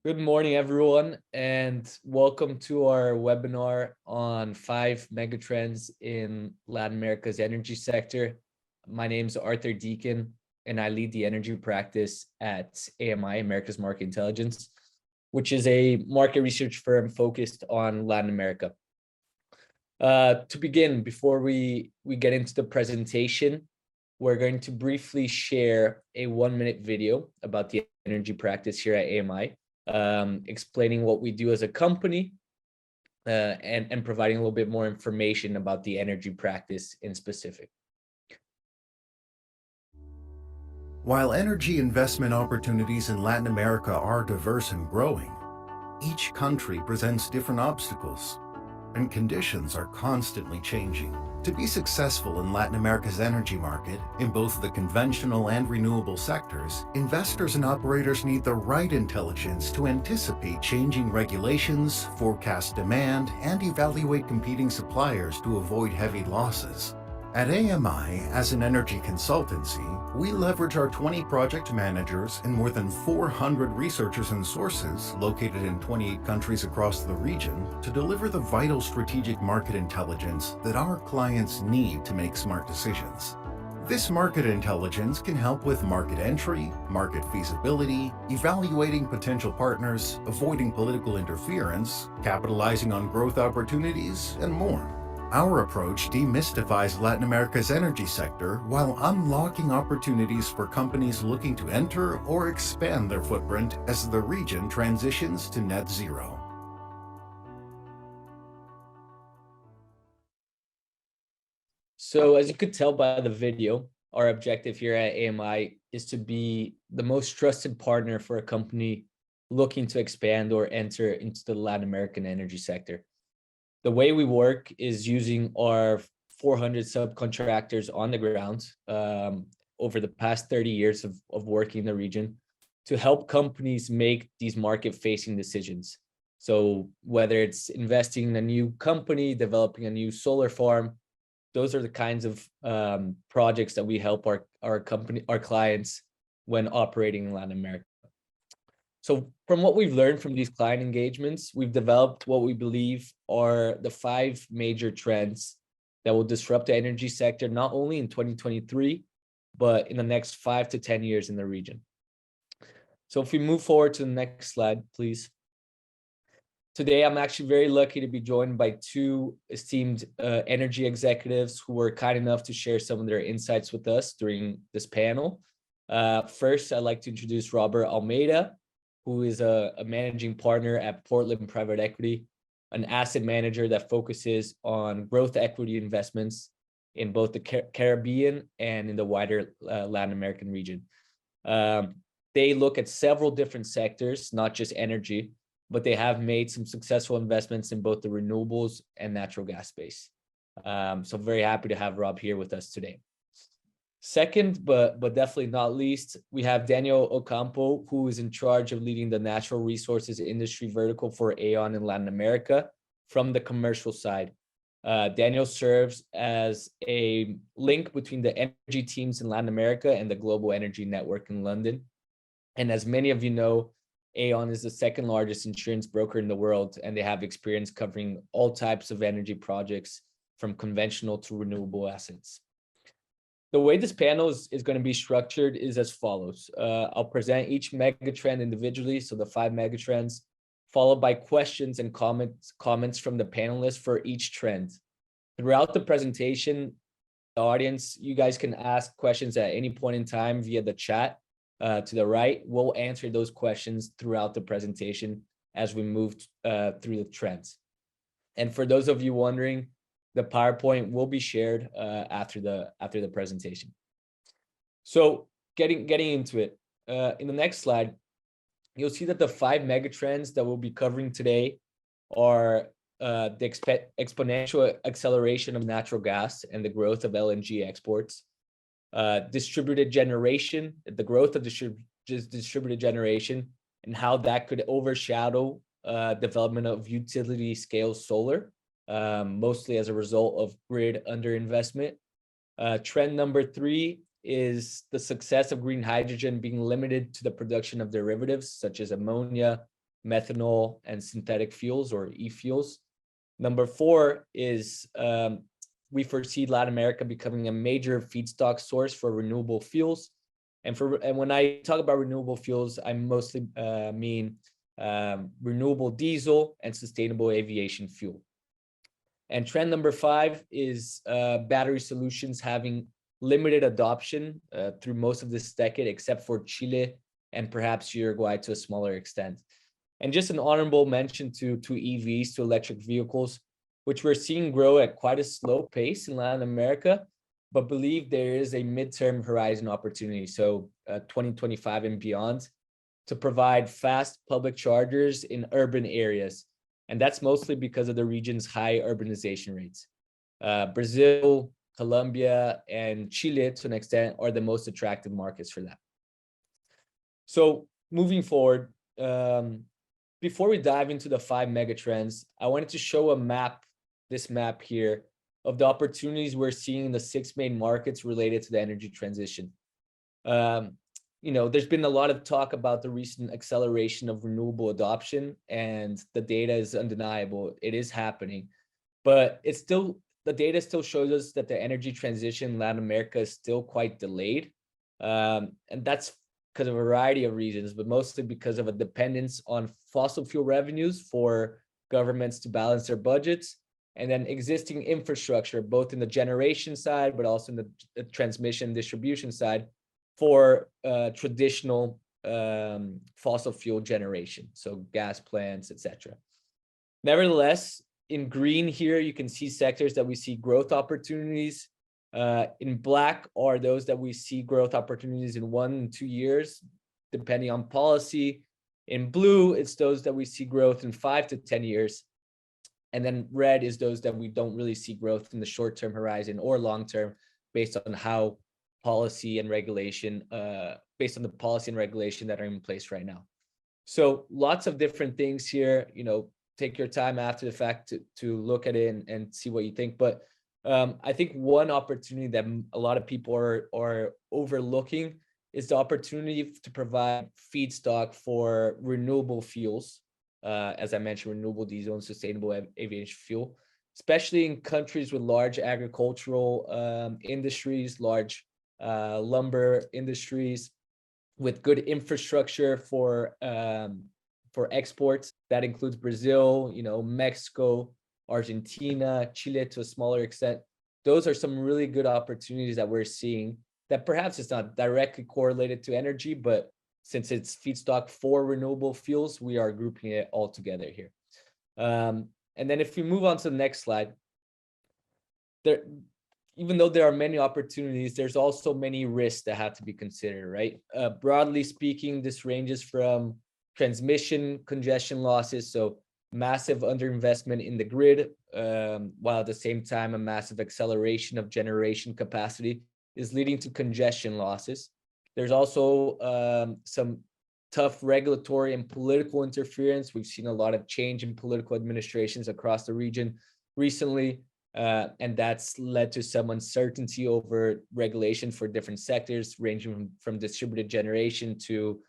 Good morning, everyone, and welcome to our webinar on 5 megatrends in Latin America's energy sector. My name is Arthur Deakin, and I lead the energy practice at AMI, America's Market Intelligence, which is a market research firm focused on Latin America. To begin, before we get into the presentation, we're going to briefly share a 1-minute video about the energy practice here at AMI. Explaining what we do as a company and providing a little bit more information about the energy practice in specific. While energy investment opportunities in Latin America are diverse and growing, each country presents different obstacles, and conditions are constantly changing. To be successful in Latin America's energy market, in both the conventional and renewable sectors, investors and operators need the right intelligence to anticipate changing regulations, forecast demand, and evaluate competing suppliers to avoid heavy losses. At AMI, as an energy consultancy, we leverage our 20 project managers and more than 400 researchers and sources located in 28 countries across the region to deliver the vital strategic market intelligence that our clients need to make smart decisions. This market intelligence can help with market entry, market feasibility, evaluating potential partners, avoiding political interference, capitalizing on growth opportunities, and more. Our approach demystifies Latin America's energy sector while unlocking opportunities for companies looking to enter or expand their footprint as the region transitions to net zero. So as you could tell by the video, our objective here at AMI is to be the most trusted partner for a company looking to expand or enter into the Latin American energy sector. The way we work is using our 400 subcontractors on the ground over the past 30 years of working in the region to help companies make these market-facing decisions. So whether it's investing in a new company, developing a new solar farm, those are the kinds of projects that we help our clients when operating in Latin America. So from what we've learned from these client engagements, we've developed what we believe are the 5 major trends that will disrupt the energy sector, not only in 2023, but in the next 5 to 10 years in the region. So if we move forward to the next slide, please. Today, I'm actually very lucky to be joined by 2 esteemed energy executives who were kind enough to share some of their insights with us during this panel. First, I'd like to introduce Robert Almeida, who is a managing partner at Portland Private Equity, an asset manager that focuses on growth equity investments in both the Caribbean and in the wider Latin American region. They look at several different sectors, not just energy, but they have made some successful investments in both the renewables and natural gas space. So very happy to have Rob here with us today. Second, but definitely not least, we have Daniel Ocampo, who is in charge of leading the natural resources industry vertical for Aon in Latin America from the commercial side. Daniel serves as a link between the energy teams in Latin America and the global energy network in London. And as many of you know, Aon is the 2nd largest insurance broker in the world, and they have experience covering all types of energy projects from conventional to renewable assets. The way this panel is going to be structured is as follows. I'll present each megatrend individually, so the 5 megatrends, followed by questions and comments from the panelists for each trend. Throughout the presentation, the audience, you guys can ask questions at any point in time via the chat to the right. We'll answer those questions throughout the presentation as we move through the trends. And for those of you wondering, the PowerPoint will be shared after the presentation. So getting into it, in the next slide, you'll see that the 5 megatrends that we'll be covering today are the exponential acceleration of natural gas and the growth of LNG exports, distributed generation, the growth of distributed generation, and how that could overshadow development of utility scale solar, mostly as a result of grid underinvestment. Trend number 3 is the success of green hydrogen being limited to the production of derivatives such as ammonia, methanol, and synthetic fuels or e-fuels. Number 4 is we foresee Latin America becoming a major feedstock source for renewable fuels. And when I talk about renewable fuels, I mostly mean renewable diesel and sustainable aviation fuel. And trend number 5 is battery solutions having limited adoption through most of this decade, except for Chile and perhaps Uruguay to a smaller extent. And just an honorable mention to EVs, to electric vehicles, which we're seeing grow at quite a slow pace in Latin America, but believe there is a midterm horizon opportunity, so 2025 and beyond, to provide fast public chargers in urban areas. And that's mostly because of the region's high urbanization rates. Brazil, Colombia, and Chile, to an extent, are the most attractive markets for that. So moving forward, before we dive into the 5 megatrends, I wanted to show a map, this map here, of the opportunities we're seeing in the 6 main markets related to the energy transition. There's been a lot of talk about the recent acceleration of renewable adoption, and the data is undeniable. It is happening, but the data still shows us that the energy transition in Latin America is still quite delayed. And that's because of a variety of reasons, but mostly because of a dependence on fossil fuel revenues for governments to balance their budgets, and then existing infrastructure, both in the generation side, but also in the transmission distribution side for traditional fossil fuel generation, so gas plants, etc. Nevertheless, in green here, you can see sectors that we see growth opportunities. In black are those that we see growth opportunities in 1 and 2 years, depending on policy. In blue, it's those that we see growth in 5 to 10 years. And then red is those that we don't really see growth in the short-term horizon or long-term, based on how policy and regulation, based on the policy and regulation that are in place right now. So lots of different things here. Take your time after the fact to look at it and see what you think. But I think one opportunity that a lot of people are overlooking is the opportunity to provide feedstock for renewable fuels. As I mentioned, renewable diesel and sustainable aviation fuel, especially in countries with large agricultural industries, large lumber industries, with good infrastructure for exports. That includes Brazil, Mexico, Argentina, Chile to a smaller extent. Those are some really good opportunities that we're seeing that perhaps it's not directly correlated to energy, but since it's feedstock for renewable fuels, we are grouping it all together here. And then if we move on to the next slide, even though there are many opportunities, there's also many risks that have to be considered, right? Broadly speaking, this ranges from transmission congestion losses, so massive underinvestment in the grid, while at the same time a massive acceleration of generation capacity is leading to congestion losses. There's also some tough regulatory and political interference. We've seen a lot of change in political administrations across the region recently, and that's led to some uncertainty over regulation for different sectors, ranging from distributed generation to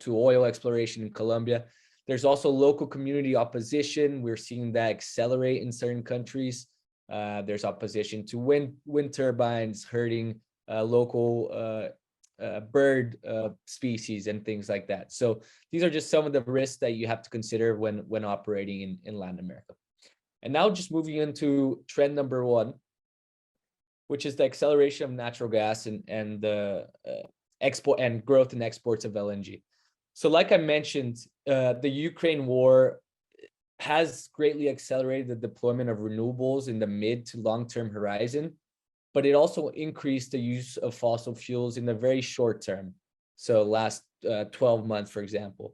oil exploration in Colombia. There's also local community opposition. We're seeing that accelerate in certain countries. There's opposition to wind turbines, hurting local bird species and things like that. So these are just some of the risks that you have to consider when operating in Latin America. And now just moving into trend number 1, which is the acceleration of natural gas and the export and growth in exports of LNG. So like I mentioned, the Ukraine war has greatly accelerated the deployment of renewables in the mid to long-term horizon, but it also increased the use of fossil fuels in the very short term. So last 12 months, for example,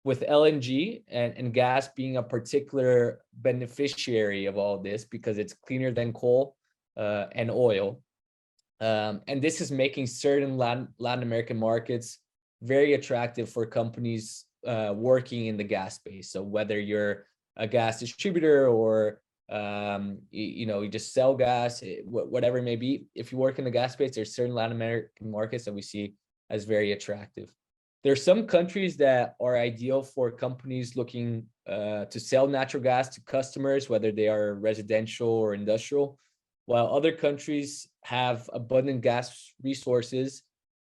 with LNG and gas being a particular beneficiary of all this because it's cleaner than coal and oil. And this is making certain Latin American markets very attractive for companies working in the gas space. So whether you're a gas distributor or you just sell gas, whatever it may be, if you work in the gas space, there's certain Latin American markets that we see as very attractive. There's some countries that are ideal for companies looking to sell natural gas to customers, whether they are residential or industrial, while other countries have abundant gas resources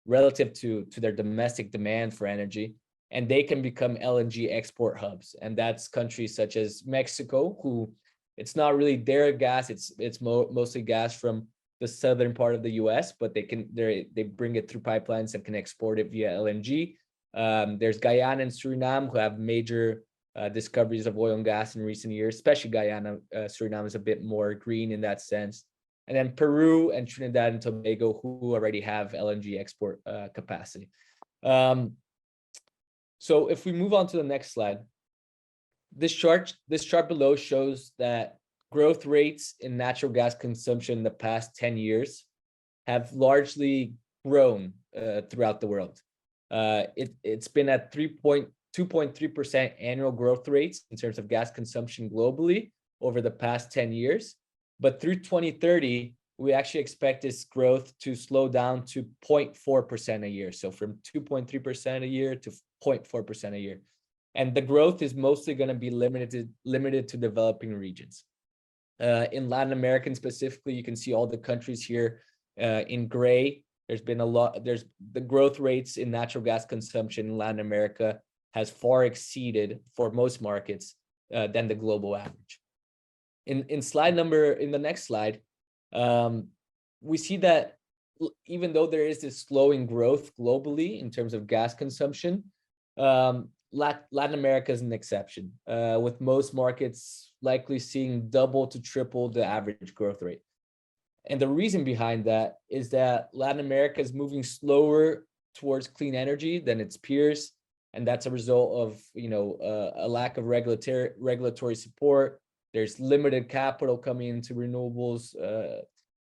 relative to their domestic demand for energy, and they can become LNG export hubs. And that's countries such as Mexico, who it's not really their gas, it's mostly gas from the southern part of the US, but they bring it through pipelines and can export it via LNG. There's Guyana and Suriname, who have major discoveries of oil and gas in recent years, especially Guyana. Suriname is a bit more green in that sense. And then Peru and Trinidad and Tobago, who already have LNG export capacity. So if we move on to the next slide, this chart below shows that growth rates in natural gas consumption in the past 10 years have largely grown throughout the world. It's been at 2.3% annual growth rates in terms of gas consumption globally over the past 10 years. But through 2030, we actually expect this growth to slow down to 0.4% a year. So from 2.3% a year to 0.4% a year. And the growth is mostly going to be limited to developing regions. In Latin America specifically, you can see all the countries here in gray. There's been the growth rates in natural gas consumption in Latin America has far exceeded for most markets than the global average. In the next slide, we see that even though there is this slowing growth globally in terms of gas consumption, Latin America is an exception, with most markets likely seeing double to triple the average growth rate. And the reason behind that is that Latin America is moving slower towards clean energy than its peers, and that's a result of a lack of regulatory support. There's limited capital coming into renewables,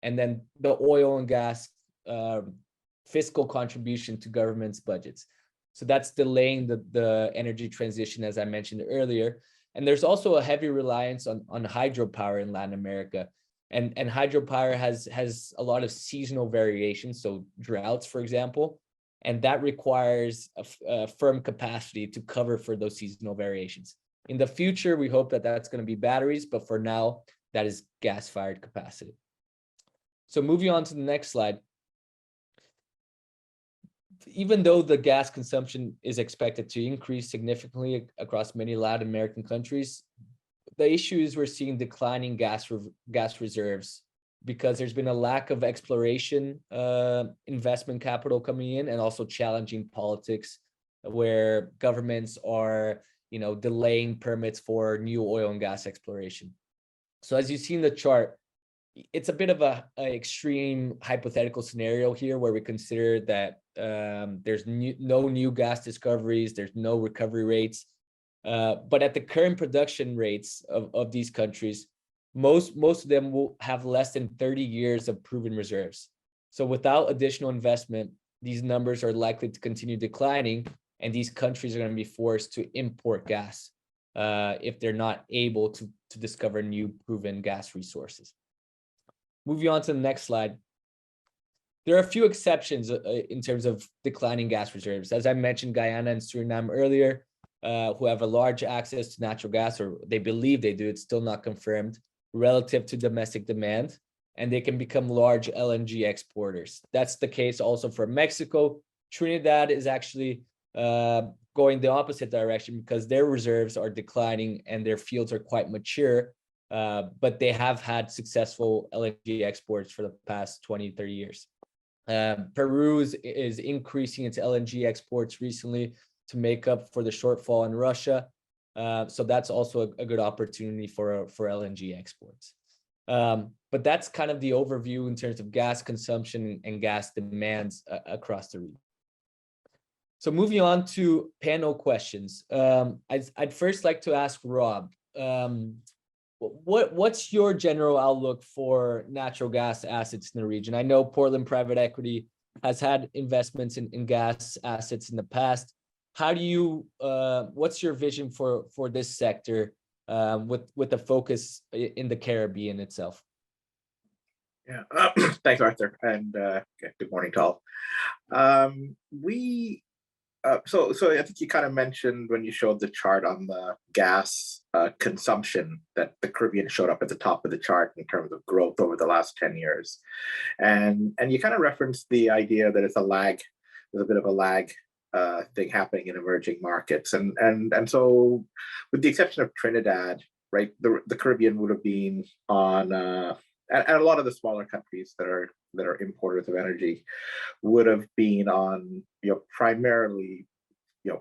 and then the oil and gas fiscal contribution to governments' budgets. So that's delaying the energy transition, as I mentioned earlier. And there's also a heavy reliance on hydropower in Latin America. And hydropower has a lot of seasonal variations, so droughts, for example, and that requires a firm capacity to cover for those seasonal variations. In the future, we hope that that's going to be batteries, but for now, that is gas-fired capacity. So moving on to the next slide. Even though the gas consumption is expected to increase significantly across many Latin American countries, the issue is we're seeing declining gas reserves because there's been a lack of exploration investment capital coming in, and also challenging politics where governments are delaying permits for new oil and gas exploration. So as you see in the chart, it's a bit of an extreme hypothetical scenario here where we consider that there's no new gas discoveries, there's no recovery rates. But at the current production rates of these countries, most of them will have less than 30 years of proven reserves. So without additional investment, these numbers are likely to continue declining, and these countries are going to be forced to import gas if they're not able to discover new proven gas resources. Moving on to the next slide. There are a few exceptions in terms of declining gas reserves. As I mentioned, Guyana and Suriname earlier, who have a large access to natural gas, or they believe they do, it's still not confirmed, relative to domestic demand, and they can become large LNG exporters. That's the case also for Mexico. Trinidad is actually going the opposite direction because their reserves are declining and their fields are quite mature, but they have had successful LNG exports for the past 20, 30 years. Peru is increasing its LNG exports recently to make up for the shortfall in Russia. So that's also a good opportunity for LNG exports. But that's kind of the overview in terms of gas consumption and gas demands across the region. So moving on to panel questions. I'd first like to ask Rob, what's your general outlook for natural gas assets in the region? I know Portland Private Equity has had investments in gas assets in the past. How do you, what's your vision for this sector with the focus in the Caribbean itself? Yeah, thanks, Arthur, and good morning to all. So I think you kind of mentioned when you showed the chart on the gas consumption that the Caribbean showed up at the top of the chart in terms of growth over the last 10 years. And you kind of referenced the idea that it's a lag, there's a bit of a lag thing happening in emerging markets. And so with the exception of Trinidad, right, the Caribbean would have been on and a lot of the smaller countries that are importers of energy would have been on, primarily,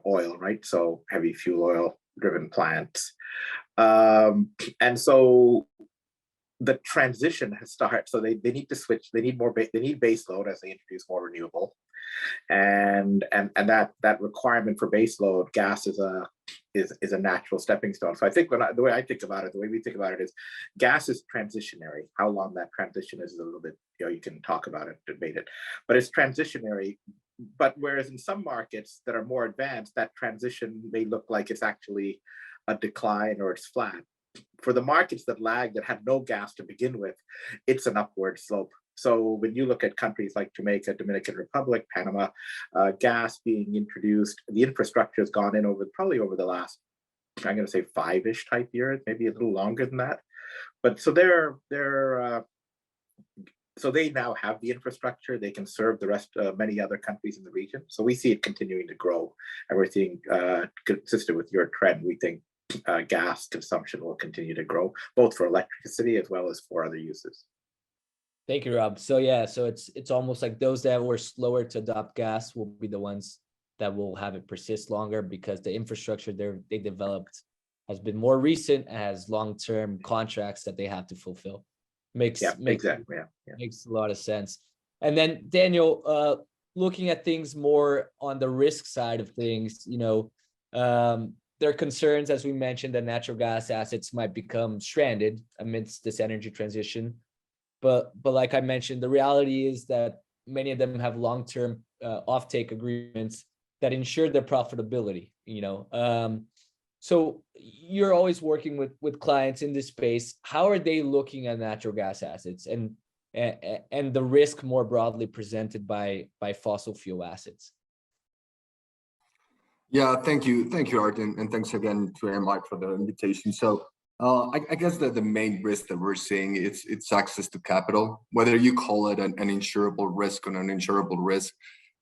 oil, right? So heavy fuel oil driven plants. And so the transition has started. So they need to switch. They need more. They need base load as they introduce more renewable, and that requirement for base load, gas is a natural stepping stone. So I think the way I think about it, the way we think about it is, gas is transitionary. How long that transition is a little bit, you can talk about it, debate it, but it's transitionary. But whereas in some markets that are more advanced, that transition may look like it's actually a decline or it's flat. For the markets that lag, that had no gas to begin with, it's an upward slope. So when you look at countries like Jamaica, Dominican Republic, Panama, gas being introduced, the infrastructure has gone in probably over the last, I'm going to say 5-ish type years, maybe a little longer than that. But so so they now have the infrastructure. They can serve the rest of many other countries in the region. So we see it continuing to grow. And we're seeing, consistent with your trend, we think gas consumption will continue to grow, both for electricity as well as for other uses. Thank you, Rob. So yeah, so it's almost like those that were slower to adopt gas will be the ones that will have it persist longer, because the infrastructure they developed has been more recent and has long-term contracts that they have to fulfill. Makes exactly. Makes a lot of sense. And then Daniel, looking at things more on the risk side of things, there are concerns, as we mentioned, that natural gas assets might become stranded amidst this energy transition. But like I mentioned, the reality is that many of them have long-term offtake agreements that ensure their profitability. So you're always working with clients in this space. How are they looking at natural gas assets and the risk more broadly presented by fossil fuel assets? Yeah, thank you, Art, and thanks again to MI for the invitation. So I guess that the main risk that we're seeing it's access to capital. Whether you call it an insurable risk or an uninsurable risk,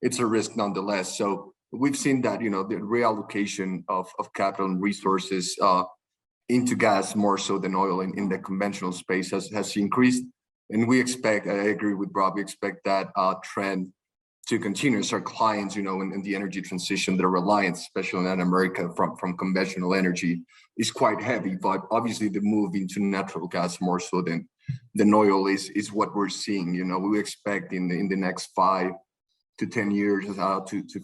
it's a risk nonetheless. So we've seen that the reallocation of capital and resources into gas more so than oil in the conventional space has increased, and we expect. I agree with Rob. We expect that trend to continue as our clients, in the energy transition, their reliance, especially in Latin America, from conventional energy is quite heavy. But obviously, the move into natural gas more so than oil is what we're seeing. We expect in the next 5 to 10 years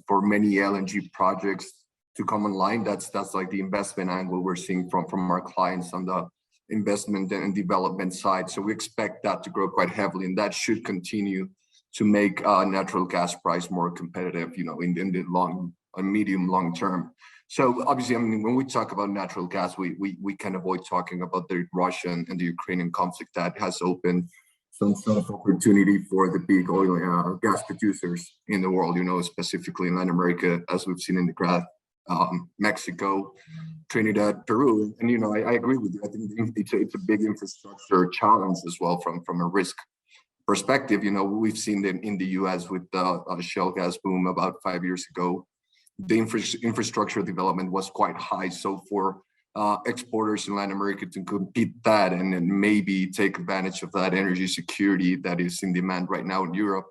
for many LNG projects to come online. That's like the investment angle we're seeing from our clients on the investment and development side. So we expect that to grow quite heavily, and that should continue to make natural gas price more competitive, in the medium long term. So obviously, when we talk about natural gas, we can avoid talking about the Russian and the Ukrainian conflict that has opened some sort of opportunity for the big oil and gas producers in the world, specifically in Latin America, as we've seen in the graph, Mexico, Trinidad, Peru. And, I agree with you. I think it's a big infrastructure challenge as well from a risk perspective. We've seen that in the US with the shale gas boom about 5 years ago, the infrastructure development was quite high. So for exporters in Latin America to compete that and then maybe take advantage of that energy security that is in demand right now in Europe,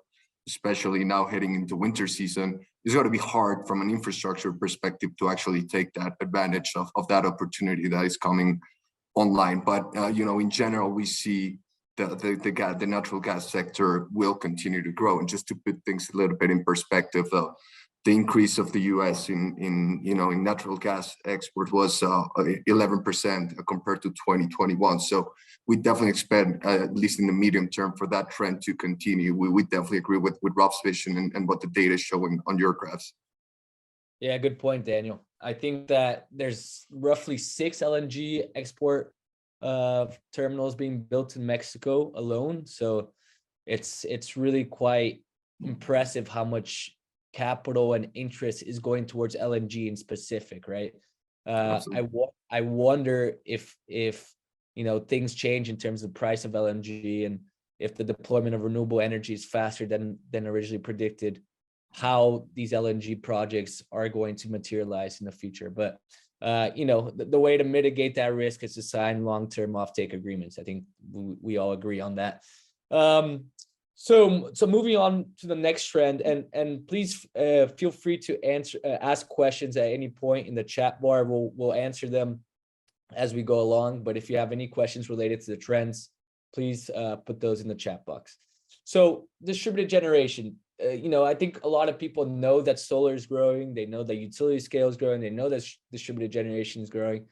especially now heading into winter season, it's going to be hard from an infrastructure perspective to actually take that advantage of that opportunity that is coming online. But in general, we see the natural gas sector will continue to grow. And just to put things a little bit in perspective, the increase of the U.S. in natural gas export was 11% compared to 2021. So we definitely expect, at least in the medium term, for that trend to continue. We definitely agree with Rob's vision and what the data is showing on your graphs. Yeah, good point, Daniel. I think that there's roughly 6 LNG export terminals being built in Mexico alone. So it's really quite impressive how much capital and interest is going towards LNG in specific, right? Absolutely. I wonder if things change in terms of price of LNG, and if the deployment of renewable energy is faster than originally predicted, how these LNG projects are going to materialize in the future. But the way to mitigate that risk is to sign long-term offtake agreements. I think we all agree on that. So moving on to the next trend, and please feel free to ask questions at any point in the chat bar. We'll answer them as we go along. But if you have any questions related to the trends, please put those in the chat box. So distributed generation, I think a lot of people know that solar is growing. They know that utility scale is growing. They know that distributed generation is growing.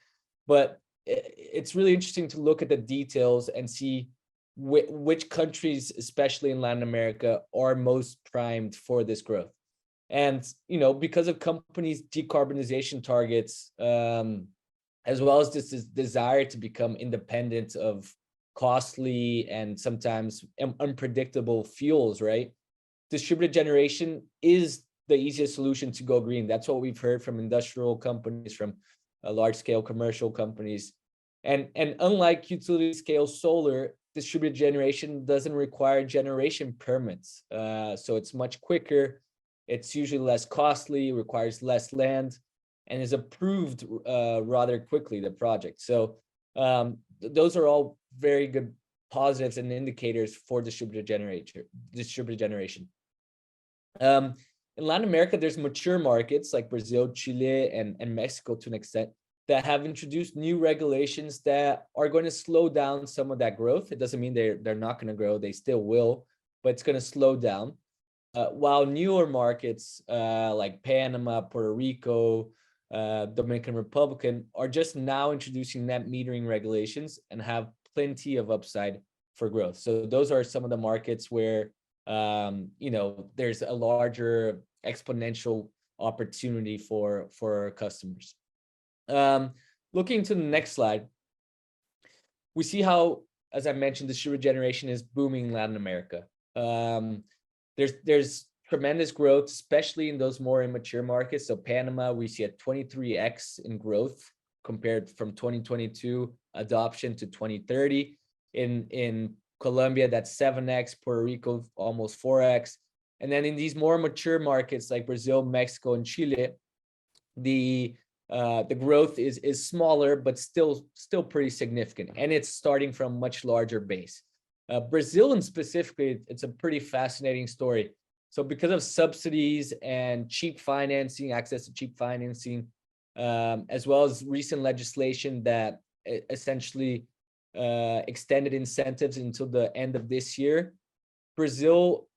But it's really interesting to look at the details and see which countries, especially in Latin America, are most primed for this growth. And, because of companies' decarbonization targets, as well as this desire to become independent of costly and sometimes unpredictable fuels, right? Distributed generation is the easiest solution to go green. That's what we've heard from industrial companies, from large-scale commercial companies. And unlike utility scale solar, distributed generation doesn't require generation permits. So it's much quicker. It's usually less costly, requires less land, and is approved rather quickly, the project. So those are all very good positives and indicators for distributed generation. In Latin America, there's mature markets like Brazil, Chile, and Mexico to an extent that have introduced new regulations that are going to slow down some of that growth. It doesn't mean they're not going to grow. They still will, but it's going to slow down. While newer markets like Panama, Puerto Rico, Dominican Republic are just now introducing net metering regulations and have plenty of upside for growth. So those are some of the markets where there's a larger exponential opportunity for customers. Looking to the next slide, we see how, as I mentioned, distributed generation is booming in Latin America. There's tremendous growth, especially in those more immature markets. So Panama, we see a 23x in growth compared from 2022 adoption to 2030. In Colombia, that's 7x, Puerto Rico, almost 4x. And then in these more mature markets like Brazil, Mexico, and Chile, the growth is smaller, but still pretty significant. And it's starting from a much larger base. Brazil, and specifically, it's a pretty fascinating story. So because of subsidies and cheap financing, access to cheap financing, as well as recent legislation that essentially extended incentives until the end of this year, Brazil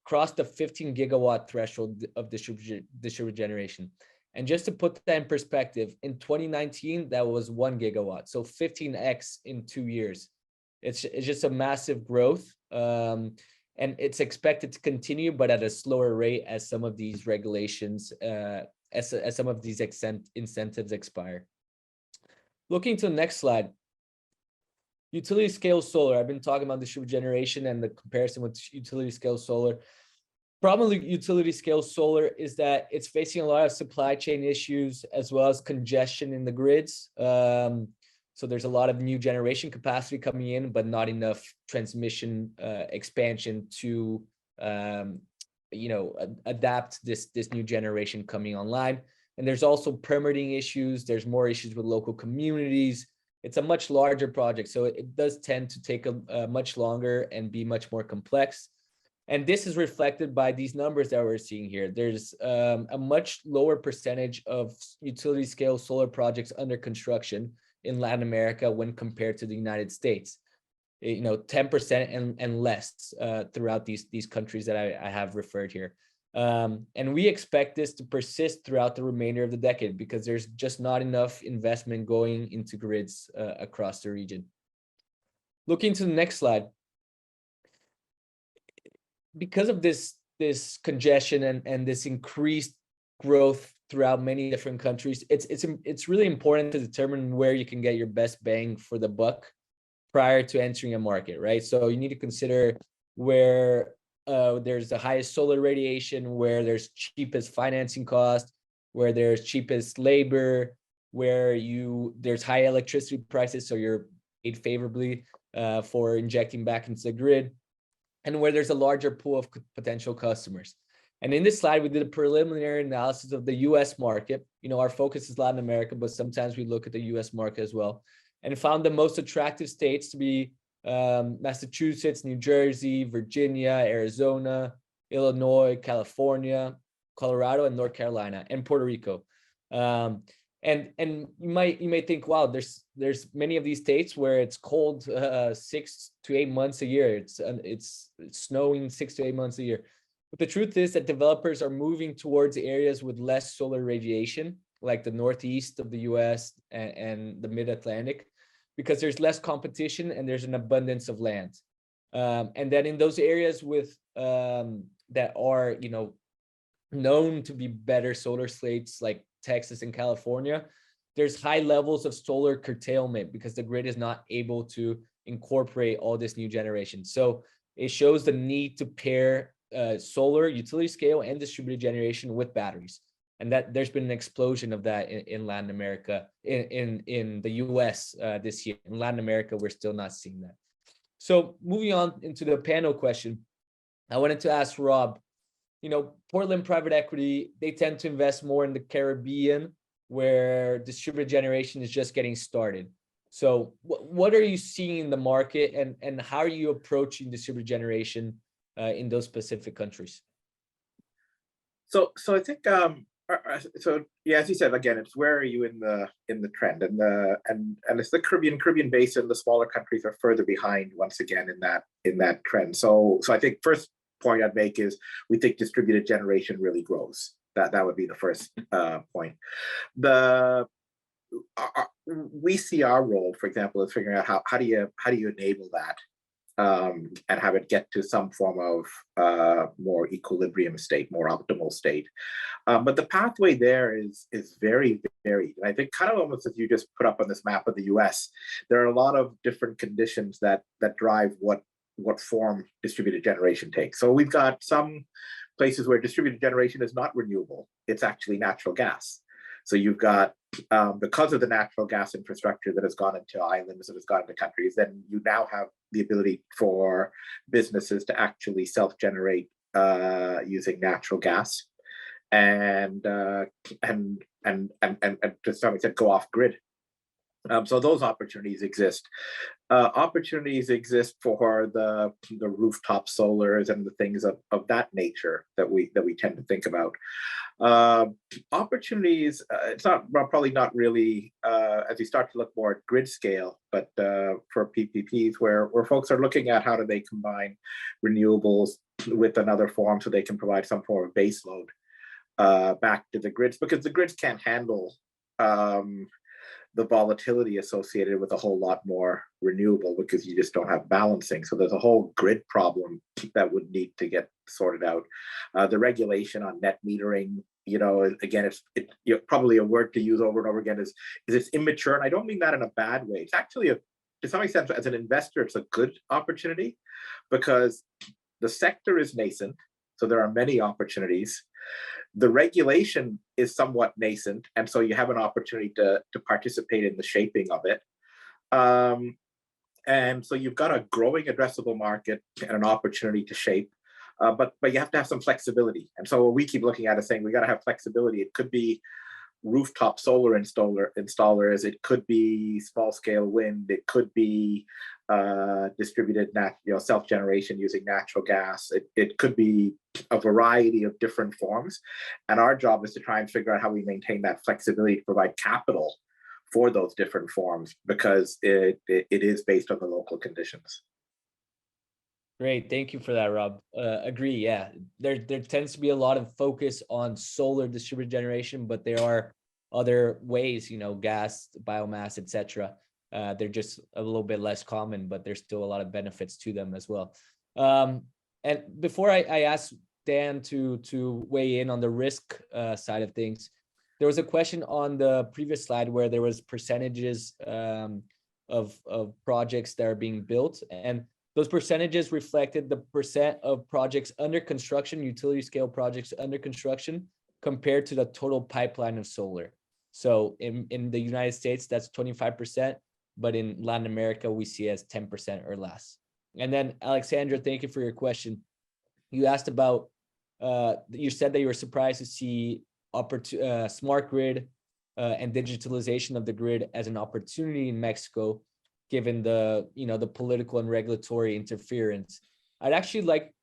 crossed the 15 gigawatt threshold of distributed generation. And just to put that in perspective, in 2019, that was 1 gigawatt. So 15x in 2 years. It's just a massive growth. And it's expected to continue, but at a slower rate as some of these regulations, as some of these incentives expire. Looking to the next slide, utility scale solar. I've been talking about distributed generation and the comparison with utility scale solar. Problem with utility scale solar is that it's facing a lot of supply chain issues as well as congestion in the grids. So there's a lot of new generation capacity coming in, but not enough transmission expansion to adapt this new generation coming online. And there's also permitting issues. There's more issues with local communities. It's a much larger project, so it does tend to take a much longer and be much more complex. And this is reflected by these numbers that we're seeing here. There's a much lower percentage of utility scale solar projects under construction in Latin America when compared to the United States. 10% and less throughout these countries that I have referred here. And we expect this to persist throughout the remainder of the decade because there's just not enough investment going into grids across the region. Looking to the next slide. Because of this congestion and this increased growth throughout many different countries, it's really important to determine where you can get your best bang for the buck prior to entering a market, right? So you need to consider where there's the highest solar radiation, where there's cheapest financing cost, where there's cheapest labor, where there's high electricity prices, so you're paid favorably for injecting back into the grid, and where there's a larger pool of potential customers. And in this slide, we did a preliminary analysis of the US market. Our focus is Latin America, but sometimes we look at the US market as well, and found the most attractive states to be Massachusetts, New Jersey, Virginia, Arizona, Illinois, California, Colorado, and North Carolina, and Puerto Rico. And you might think, wow, there's many of these states where it's cold 6 to 8 months a year. It's snowing 6 to 8 months a year. But the truth is that developers are moving towards areas with less solar radiation, like the Northeast of the US and the Mid-Atlantic, because there's less competition and there's an abundance of land. And then in those areas with that are known to be better solar slates, like Texas and California, there's high levels of solar curtailment because the grid is not able to incorporate all this new generation. So it shows the need to pair solar, utility scale, and distributed generation with batteries. And that there's been an explosion of that in Latin America, in the US this year. In Latin America, we're still not seeing that. So moving on into the panel question, I wanted to ask Rob, Portland private equity, they tend to invest more in the Caribbean, where distributed generation is just getting started. So what are you seeing in the market, and how are you approaching distributed generation in those specific countries? So I think yeah, as you said, again, it's where are you in the trend, and it's the Caribbean basin. The smaller countries are further behind once again in that trend. So I think first point I'd make is we think distributed generation really grows. That would be the first point. We see our role, for example, is figuring out how do you enable that and have it get to some form of more equilibrium state, more optimal state. But the pathway there is very varied. And I think kind of almost as you just put up on this map of the US, there are a lot of different conditions that drive what form distributed generation takes. So we've got some places where distributed generation is not renewable. It's actually natural gas. So you've got, because of the natural gas infrastructure that has gone into islands, that has gone into countries, then you now have the ability for businesses to actually self-generate using natural gas, and to some extent go off grid. So those opportunities exist. Opportunities exist for the rooftop solars and the things of that nature that we tend to think about. Opportunities, it's probably not really as you start to look more at grid scale, but for PPPs where folks are looking at how do they combine renewables with another form so they can provide some form of base load back to the grids, because the grids can't handle the volatility associated with a whole lot more renewable, because you just don't have balancing. So there's a whole grid problem that would need to get sorted out. The regulation on net metering, again, it's probably a word to use over and over again, is it's immature. And I don't mean that in a bad way. It's actually, to some extent, as an investor, it's a good opportunity, because the sector is nascent. So there are many opportunities. The regulation is somewhat nascent, and so you have an opportunity to participate in the shaping of it. And so you've got a growing addressable market and an opportunity to shape, but you have to have some flexibility. And so what we keep looking at is saying we got to have flexibility. It could be rooftop solar installers, it could be small scale wind, it could be distributed self-generation using natural gas. It could be a variety of different forms, and our job is to try and figure out how we maintain that flexibility to provide capital for those different forms, because it is based on the local conditions. Great, thank you for that, Rob. Agree, yeah. There tends to be a lot of focus on solar distributed generation, but there are other ways, gas, biomass, etc. They're just a little bit less common, but there's still a lot of benefits to them as well. And before I ask Dan to weigh in on the risk side of things, there was a question on the previous slide where there was percentages of projects that are being built, and Those percentages reflected the percent of projects under construction, utility scale projects under construction, compared to the total pipeline of solar. So in the United States, that's 25%, but in Latin America, we see as 10% or less. And then Alexandra, thank you for your question. You asked about, you said that you were surprised to see smart grid and digitalization of the grid as an opportunity in Mexico, given the the political and regulatory interference. I'd actually like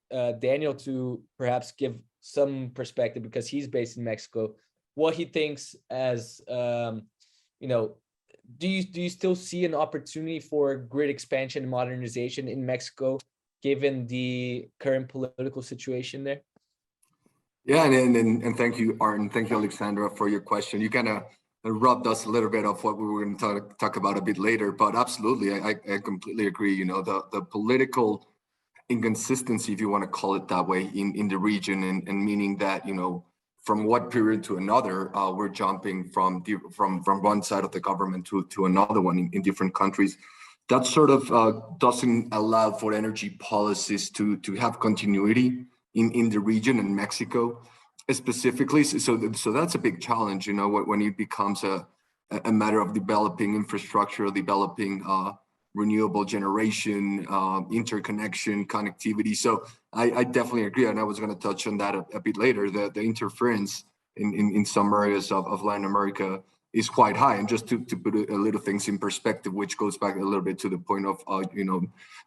Daniel to perhaps give some perspective, because he's based in Mexico, what he thinks as do you still see an opportunity for grid expansion and modernization in Mexico, given the current political situation there? Yeah, and thank you, Art, thank you, Alexandra, for your question. You kind of rubbed us a little bit of what we were going to talk about a bit later, but absolutely, I completely agree. You know, the political inconsistency, if you want to call it that way, in the region, and meaning that, you know, from one period to another, we're jumping from one side of the government to another one in different countries. That sort of doesn't allow for energy policies to have continuity in the region, in Mexico specifically. So that's a big challenge, you know, when it becomes a matter of developing infrastructure, developing renewable generation, interconnection, connectivity. So I definitely agree, and I was going to touch on that a bit later. The interference in some areas of Latin America is quite high. And just to put a little things in perspective, which goes back a little bit to the point of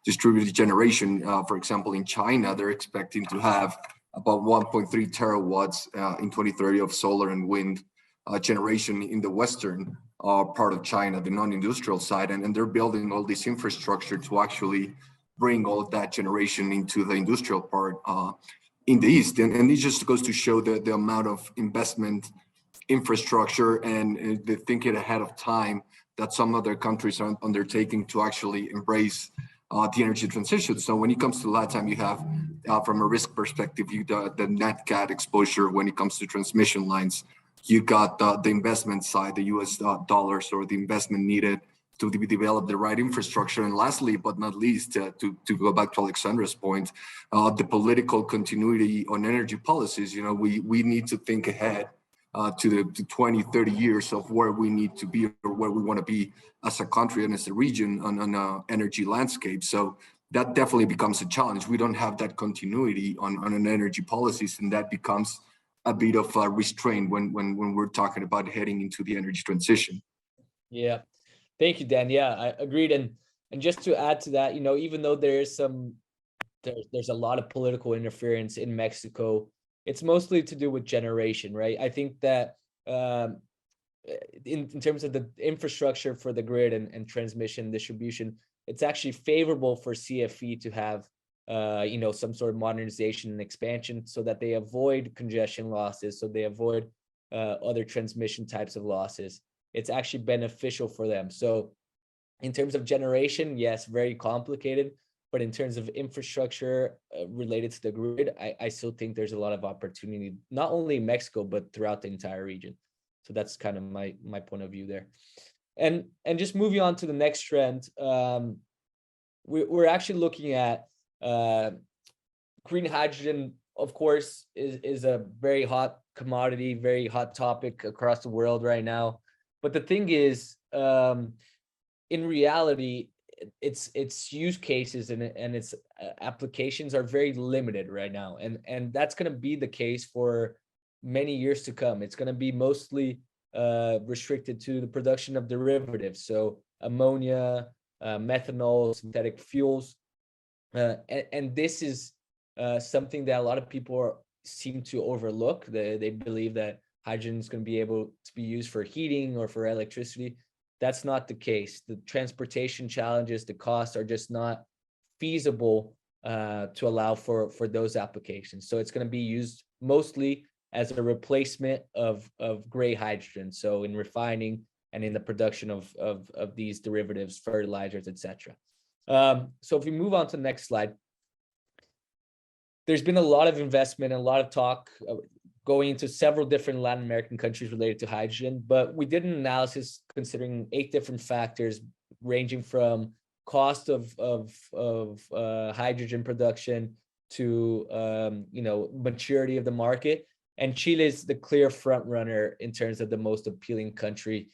distributed generation. For example, in China, they're expecting to have about 1.3 terawatts in 2030 of solar and wind generation in the western part of China, the non-industrial side, and they're building all this infrastructure to actually bring all that generation into the industrial part in the east. And it just goes to show the amount of investment, infrastructure, and the thinking ahead of time that some other countries are undertaking to actually embrace the energy transition. So when it comes to LatAm, you have, from a risk perspective, the net cat exposure when it comes to transmission lines. You got the investment side, the US dollars, or the investment needed to develop the right infrastructure. And lastly, but not least, to go back to Alexandra's point, the political continuity on energy policies. You know, we need to think ahead to 20, 30 years of where we need to be, or where we want to be as a country and as a region on an energy landscape. So that definitely becomes a challenge. We don't have that continuity on an energy policies, and that becomes a bit of a restraint when we're talking about heading into the energy transition. Yeah, thank you, Dan. Yeah, I agreed. And just to add to that, even though there's a lot of political interference in Mexico, it's mostly to do with generation, right? I think that in terms of the infrastructure for the grid and transmission distribution, it's actually favorable for CFE to have some sort of modernization and expansion, so that they avoid congestion losses, so they avoid other transmission types of losses. It's actually beneficial for them. So in terms of generation, yes, very complicated, but in terms of infrastructure related to the grid, I still think there's a lot of opportunity, not only in Mexico, but throughout the entire region. So that's kind of my point of view there. And just moving on to the next trend, we're actually looking at green hydrogen. Of course, is a very hot commodity, very hot topic across the world right now. But the thing is, in reality, its use cases and its applications are very limited right now, and that's going to be the case for many years to come. It's going to be mostly restricted to the production of derivatives, so ammonia, methanol, synthetic fuels, and this is something that a lot of people seem to overlook. They believe that hydrogen is going to be able to be used for heating or for electricity. That's not the case. The transportation challenges, the costs are just not feasible to allow for those applications. So it's going to be used mostly as a replacement of gray hydrogen. So in refining and in the production of these derivatives, fertilizers, etc. So if we move on to the next slide, there's been a lot of investment and a lot of talk going into several different Latin American countries related to hydrogen, but we did an analysis considering 8 different factors, ranging from cost of hydrogen production to maturity of the market. And Chile is the clear front runner in terms of the most appealing country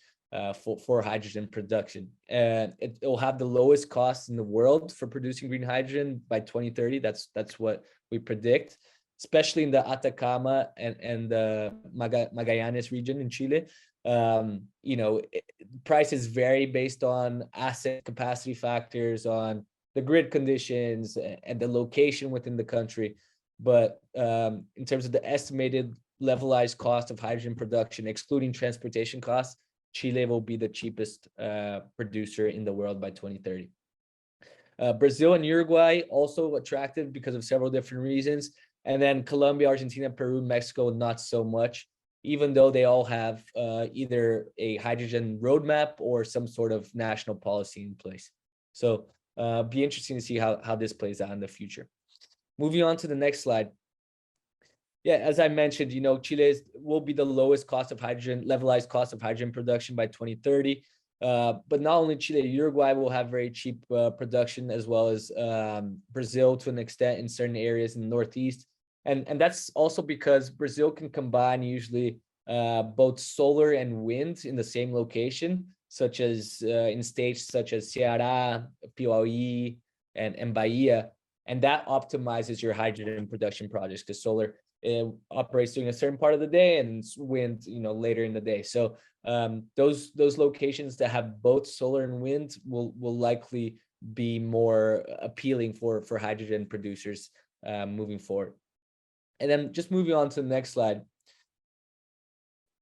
for hydrogen production. It will have the lowest cost in the world for producing green hydrogen by 2030. That's what we predict, especially in the Atacama and the Magallanes region in Chile. Prices vary based on asset capacity factors, on the grid conditions and the location within the country. But in terms of the estimated levelized cost of hydrogen production, excluding transportation costs, Chile will be the cheapest producer in the world by 2030. Brazil and Uruguay also attractive because of several different reasons. And then Colombia, Argentina, Peru, Mexico, not so much, even though they all have either a hydrogen roadmap or some sort of national policy in place. So be interesting to see how this plays out in the future. Moving on to the next slide. Yeah, as I mentioned, Chile will be the lowest cost of hydrogen, levelized cost of hydrogen production by 2030. But not only Chile, Uruguay will have very cheap production, as well as Brazil to an extent in certain areas in the Northeast. And that's also because Brazil can combine usually both solar and wind in the same location, such as in states such as Ceará, Piauí, and Bahia. And that optimizes your hydrogen production projects, because solar operates during a certain part of the day and wind, later in the day. So those locations that have both solar and wind will likely be more appealing for hydrogen producers moving forward. And then just moving on to the next slide.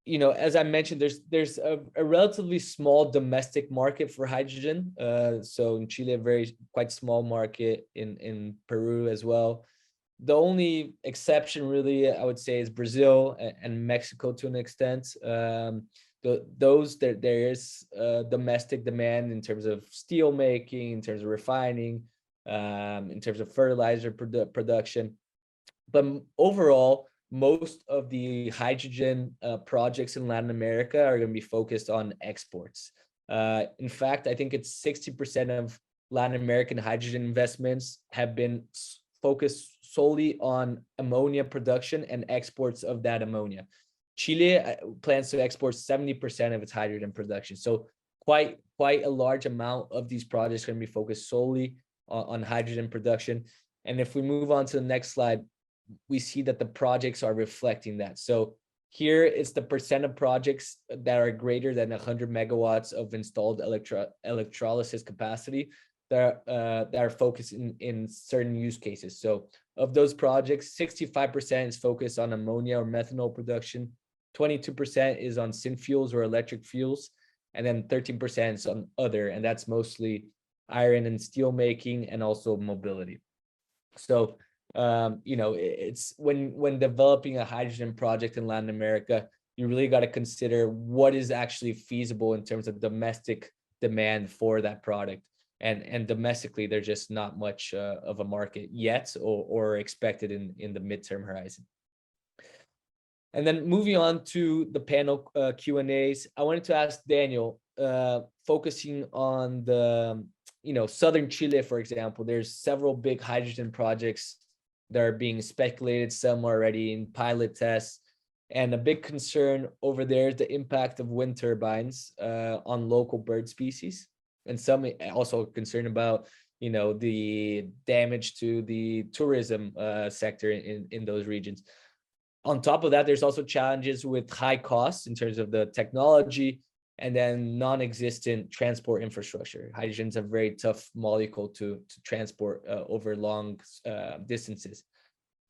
As I mentioned, there's a relatively small domestic market for hydrogen. So in Chile, a quite small market, in Peru as well. The only exception, really, I would say, is Brazil and Mexico to an extent. There is domestic demand in terms of steel making, in terms of refining, in terms of fertilizer production. But overall, most of the hydrogen projects in Latin America are going to be focused on exports. In fact, I think it's 60% of Latin American hydrogen investments have been focused solely on ammonia production and exports of that ammonia. Chile plans to export 70% of its hydrogen production. So quite a large amount of these projects are going to be focused solely on hydrogen production. And if we move on to the next slide, we see that the projects are reflecting that. So here it's the percent of projects that are greater than 100 megawatts of installed electrolysis capacity that are focused in certain use cases. So of those projects, 65% is focused on ammonia or methanol production, 22% is on synfuels or electric fuels, and then 13% is on other, and that's mostly iron and steel making and also mobility. So it's when developing a hydrogen project in Latin America, you really got to consider what is actually feasible in terms of domestic demand for that product. And domestically, there's just not much of a market yet or expected in the midterm horizon. And then moving on to the panel Q&As, I wanted to ask Daniel, focusing on the, southern Chile, for example, there's several big hydrogen projects that are being speculated, some already in pilot tests. And a big concern over there is the impact of wind turbines on local bird species. And some also concerned about, the damage to the tourism sector in those regions. On top of that, there's also challenges with high costs in terms of the technology and then non-existent transport infrastructure. Hydrogen is a very tough molecule to transport over long distances.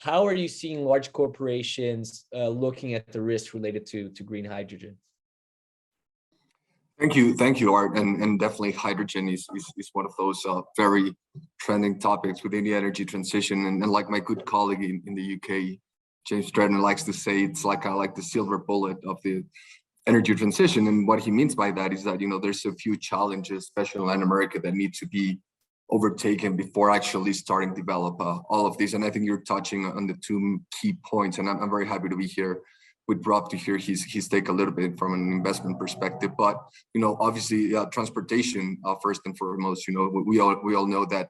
How are you seeing large corporations looking at the risks related to green hydrogen? Thank you, Art, and definitely hydrogen is one of those very trending topics within the energy transition. And like my good colleague in the UK, James Stratton, likes to say, it's like the silver bullet of the energy transition. And what he means by that is that there's a few challenges, especially in Latin America, that need to be overtaken before actually starting to develop all of this. And I think you're touching on the two key points, and I'm very happy to be here with Rob to hear his take a little bit from an investment perspective. But obviously, transportation first and foremost. We all know that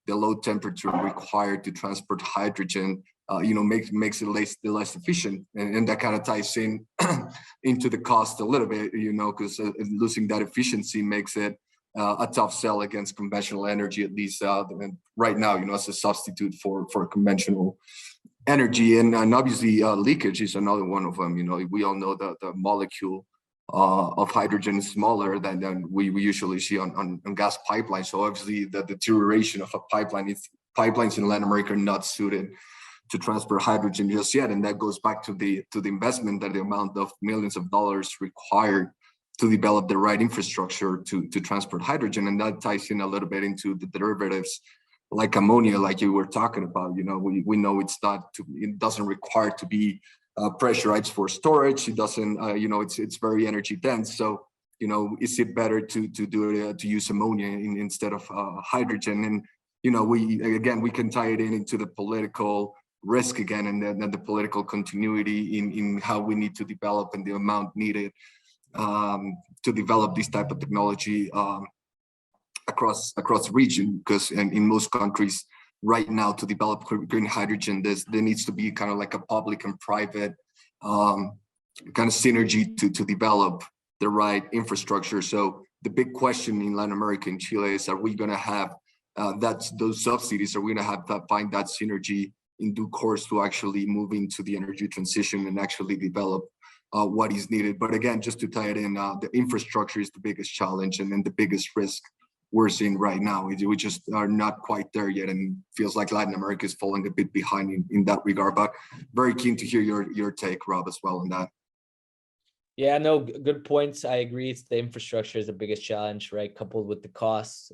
the low temperature required to transport hydrogen, makes it less efficient, and that kind of ties in into the cost a little bit, because losing that efficiency makes it a tough sell against conventional energy, at least right now, as a substitute for conventional energy. And obviously leakage is another one of them. We all know that the molecule of hydrogen is smaller than we usually see on gas pipelines. So obviously the deterioration of a pipeline, pipelines in Latin America are not suited to transport hydrogen just yet. And that goes back to the investment, that the amount of millions of dollars required to develop the right infrastructure to transport hydrogen. And that ties in a little bit into the derivatives like ammonia, like you were talking about. We know it doesn't require to be pressurized for storage. It doesn't, it's very energy dense. So, is it better to use ammonia instead of hydrogen? And, we can tie it into the political risk again, and then the political continuity in how we need to develop and the amount needed to develop this type of technology across the region. Because in most countries right now, to develop green hydrogen, there needs to be kind of like a public and private kind of synergy to develop the right infrastructure. So the big question in Latin America and Chile is, are we going to have those subsidies? Are we going to have to find that synergy in due course to actually move into the energy transition and actually develop what is needed? But again, just to tie it in, the infrastructure is the biggest challenge and then the biggest risk we're seeing right now. We just are not quite there yet, and feels like Latin America is falling a bit behind in that regard. But very keen to hear your take, Rob, as well on that. Yeah, no, good points. I agree. It's the infrastructure is the biggest challenge, right? Coupled with the costs.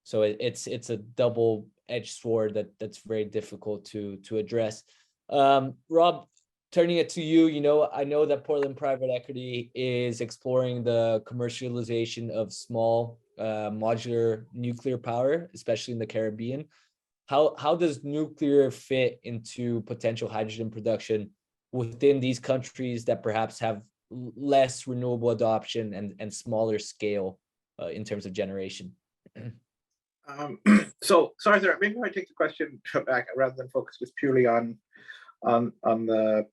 So it's a double-edged sword that's very difficult to address. Rob, turning it to you, I know that Portland Private Equity is exploring the commercialization of small modular nuclear power, especially in the Caribbean. How does nuclear fit into potential hydrogen production within these countries that perhaps have less renewable adoption and smaller scale in terms of generation? So Arthur, maybe I take the question back rather than focus just purely on the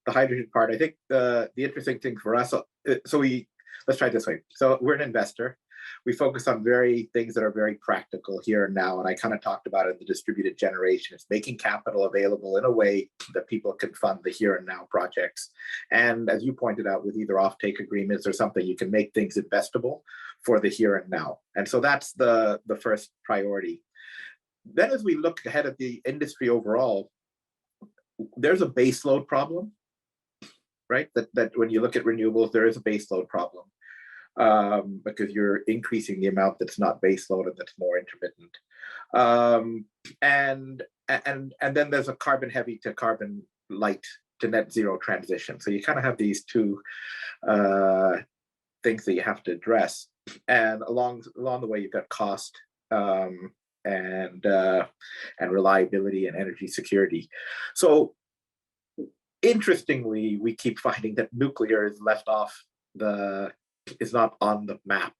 hydrogen part. I think the interesting thing for us, let's try it this way. So we're an investor. We focus on things that are very practical here and now. And I kind of talked about it in the distributed generation. It's making capital available in a way that people can fund the here and now projects. And as you pointed out, with either offtake agreements or something, you can make things investable for the here and now. And so that's the first priority. Then as we look ahead at the industry overall, there's a baseload problem, right? That when you look at renewables, there is a baseload problem. Because you're increasing the amount that's not baseload and that's more intermittent, and then there's a carbon heavy to carbon light to net zero transition. So you kind of have these two things that you have to address, and along the way you've got cost and reliability and energy security. So interestingly, we keep finding that nuclear is left off is not on the map.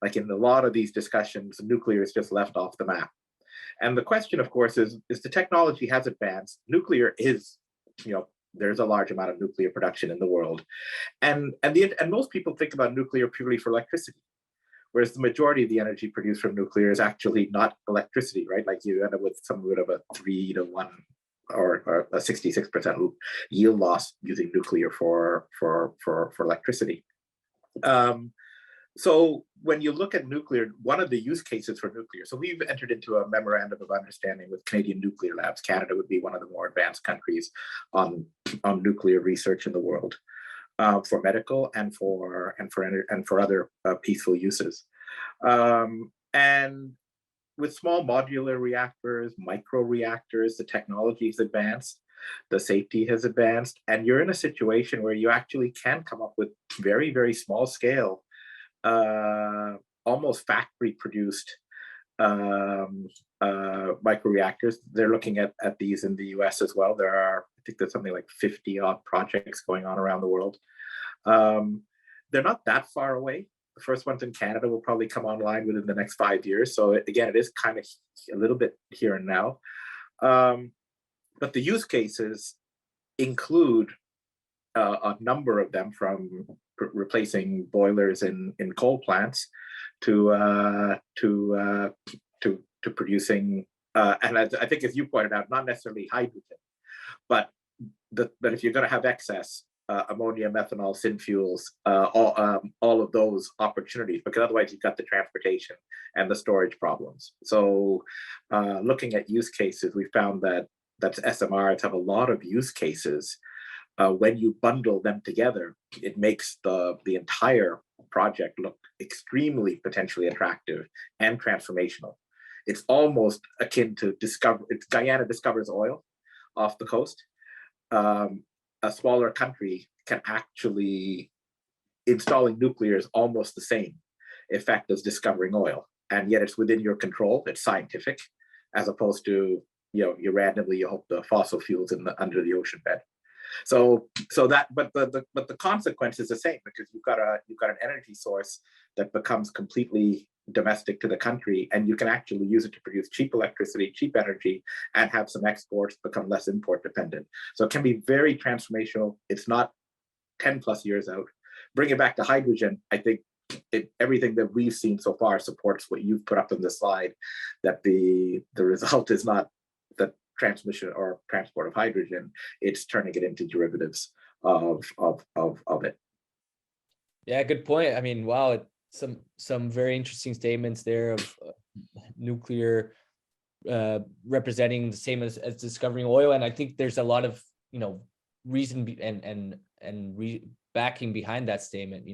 Like in a lot of these discussions, nuclear is just left off the map. And the question, of course, is the technology has advanced. Nuclear is, there's a large amount of nuclear production in the world. And most people think about nuclear purely for electricity, whereas the majority of the energy produced from nuclear is actually not electricity, right? Like you end up with some bit of a 3-to-1 or a 66% yield loss using nuclear for electricity. So when you look at nuclear, one of the use cases for nuclear, so we've entered into a memorandum of understanding with Canadian Nuclear Labs. Canada would be one of the more advanced countries on nuclear research in the world, for medical and for other peaceful uses. And with small modular reactors, micro reactors, the technology has advanced, the safety has advanced, and you're in a situation where you actually can come up with very, very small scale, almost factory produced microreactors. They're looking at these in the US as well. There are, I think there's something like 50 odd projects going on around the world. They're not that far away. The first ones in Canada will probably come online within the next 5 years. So again, it is kind of a little bit here and now. But the use cases include a number of them, from replacing boilers in coal plants to producing, and I think, as you pointed out, not necessarily hydrogen, but if you're going to have excess, ammonia, methanol, synfuels, all of those opportunities, because otherwise you've got the transportation and the storage problems. So looking at use cases, we found that SMRs have a lot of use cases. When you bundle them together, it makes the entire project look extremely potentially attractive and transformational. It's almost akin to Guyana discovers oil off the coast. A smaller country can actually, installing nuclear is almost the same effect as discovering oil, and yet it's within your control. It's scientific, as opposed to, you randomly, you hope the fossil fuels under the ocean bed. So that, but the consequence is the same, because you've got an energy source that becomes completely domestic to the country, and you can actually use it to produce cheap electricity, cheap energy, and have some exports, become less import dependent. So it can be very transformational. It's not 10 plus years out. Bring it back to hydrogen. I think everything that we've seen so far supports what you've put up in the slide, that the result is not the transmission or transport of hydrogen, it's turning it into derivatives of it. Yeah, good point. I mean, wow, some very interesting statements there of nuclear representing the same as discovering oil, and I think there's a lot of reason and backing behind that statement.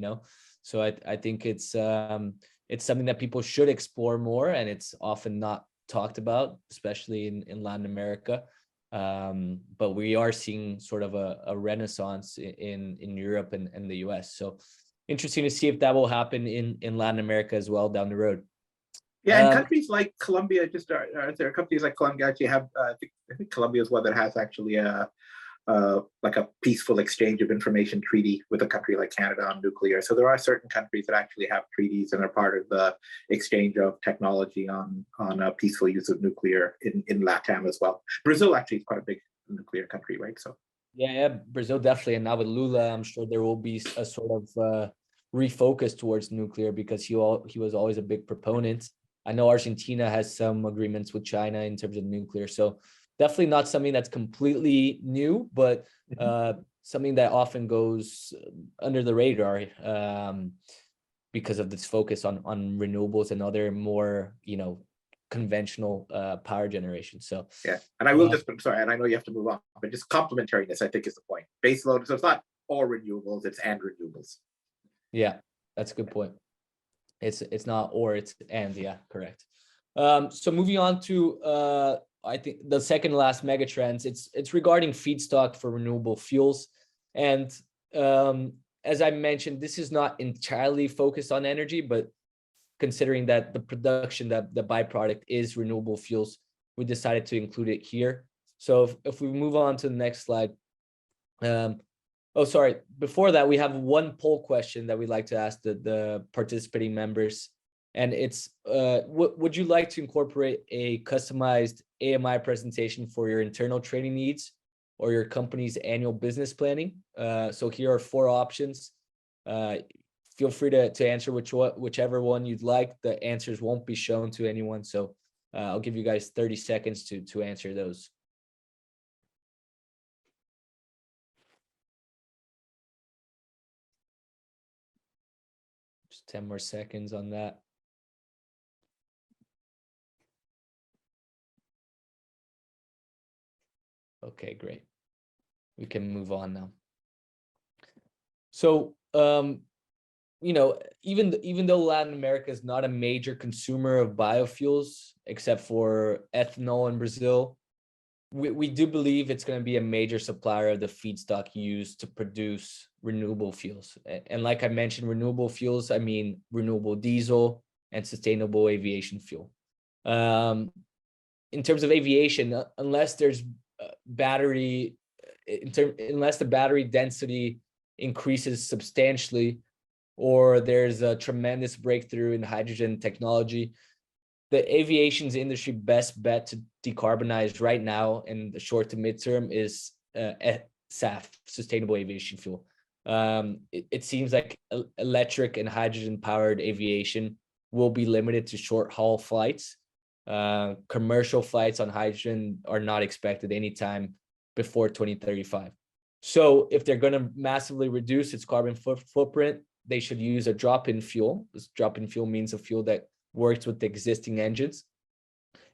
So I think it's something that people should explore more, and it's often not talked about, especially in Latin America. But we are seeing sort of a renaissance in Europe and the US. So interesting to see if that will happen in Latin America as well down the road. Yeah, and countries like Colombia, there are companies like Colombia actually have, I think Colombia is one that has actually like a peaceful exchange of information treaty with a country like Canada on nuclear. So there are certain countries that actually have treaties and are part of the exchange of technology on peaceful use of nuclear in LatAm as well. Brazil actually is quite a big nuclear country, right? So yeah, Brazil definitely, and now with Lula, I'm sure there will be a sort of refocus towards nuclear, because he was always a big proponent. I know Argentina has some agreements with China in terms of nuclear, so definitely not something that's completely new, but something that often goes under the radar because of this focus on renewables and other more conventional power generation. So yeah, and I will I'm sorry, and I know you have to move on, but just complementariness, I think, is the point. Base load, so it's not all renewables, it's and renewables. Yeah, that's a good point. It's not or, it's and. Yeah, correct. So moving on to I think the second last megatrends, it's regarding feedstock for renewable fuels. And as I mentioned, this is not entirely focused on energy, but considering that the production, that the byproduct is renewable fuels, we decided to include it here. So if we move on to the next slide. Oh, sorry. Before that, we have one poll question that we'd like to ask the participating members. And it's, would you like to incorporate a customized AMI presentation for your internal training needs or your company's annual business planning? So here are 4 options. Feel free to answer whichever one you'd like. The answers won't be shown to anyone. So I'll give you guys 30 seconds to answer those. Just 10 more seconds on that. Okay, great. We can move on now. So, even though Latin America is not a major consumer of biofuels, except for ethanol in Brazil, we do believe it's going to be a major supplier of the feedstock used to produce renewable fuels. And like I mentioned, renewable fuels, I mean renewable diesel and sustainable aviation fuel. in terms of aviation, unless there's battery, unless the battery density increases substantially, or there's a tremendous breakthrough in hydrogen technology, the aviation's industry best bet to decarbonize right now in the short to midterm is SAF, sustainable aviation fuel. It seems like electric and hydrogen powered aviation will be limited to short haul flights. Commercial flights on hydrogen are not expected anytime before 2035. So if they're going to massively reduce its carbon footprint, they should use a drop-in fuel. This drop-in fuel means a fuel that works with the existing engines.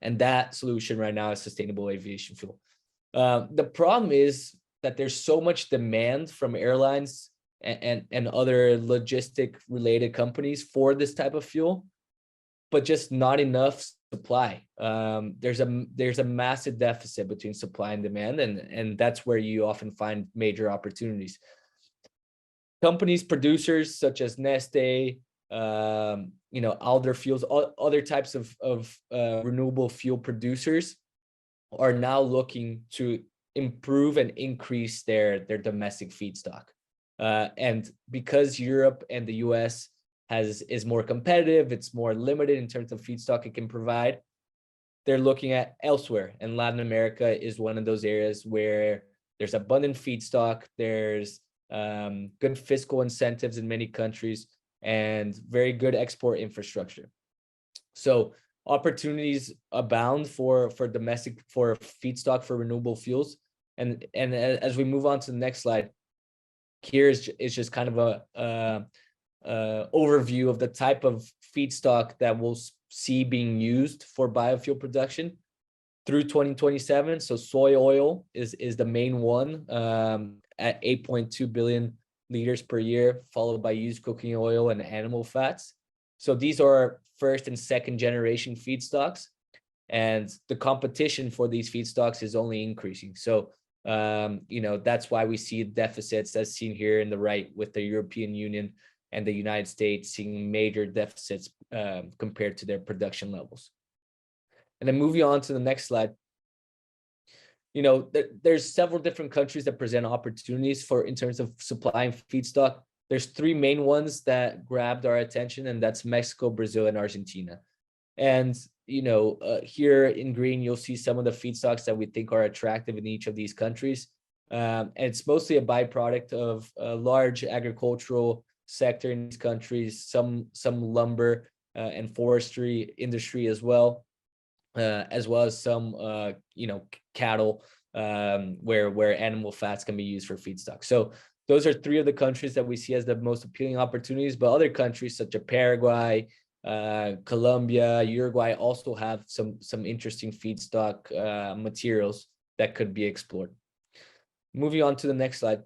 And that solution right now is sustainable aviation fuel. The problem is that there's so much demand from airlines and other logistic related companies for this type of fuel, but just not enough supply. There's a massive deficit between supply and demand, and that's where you often find major opportunities. Companies, producers such as Neste, Alder Fuels, other types of renewable fuel producers are now looking to improve and increase their domestic feedstock. And because Europe and the US is more competitive, it's more limited in terms of feedstock it can provide, they're looking at elsewhere. And Latin America is one of those areas where there's abundant feedstock, there's good fiscal incentives in many countries, and very good export infrastructure. So opportunities abound for feedstock for renewable fuels. And as we move on to the next slide, here is just kind of a overview of the type of feedstock that we'll see being used for biofuel production through 2027. So soy oil is the main one at 8.2 billion liters per year, followed by used cooking oil and animal fats. So these are first and second generation feedstocks, and the competition for these feedstocks is only increasing. So that's why we see deficits as seen here in the right, with the European Union and the United States seeing major deficits compared to their production levels. And then moving on to the next slide, there's several different countries that present opportunities in terms of supplying feedstock. There's three main ones that grabbed our attention, and that's Mexico, Brazil, and Argentina. And here in green, you'll see some of the feedstocks that we think are attractive in each of these countries. And it's mostly a byproduct of a large agricultural sector in these countries, some lumber and forestry industry as well as some cattle where animal fats can be used for feedstock. So those are three of the countries that we see as the most appealing opportunities, but other countries such as Paraguay, Colombia, Uruguay also have some interesting feedstock materials that could be explored. Moving on to the next slide.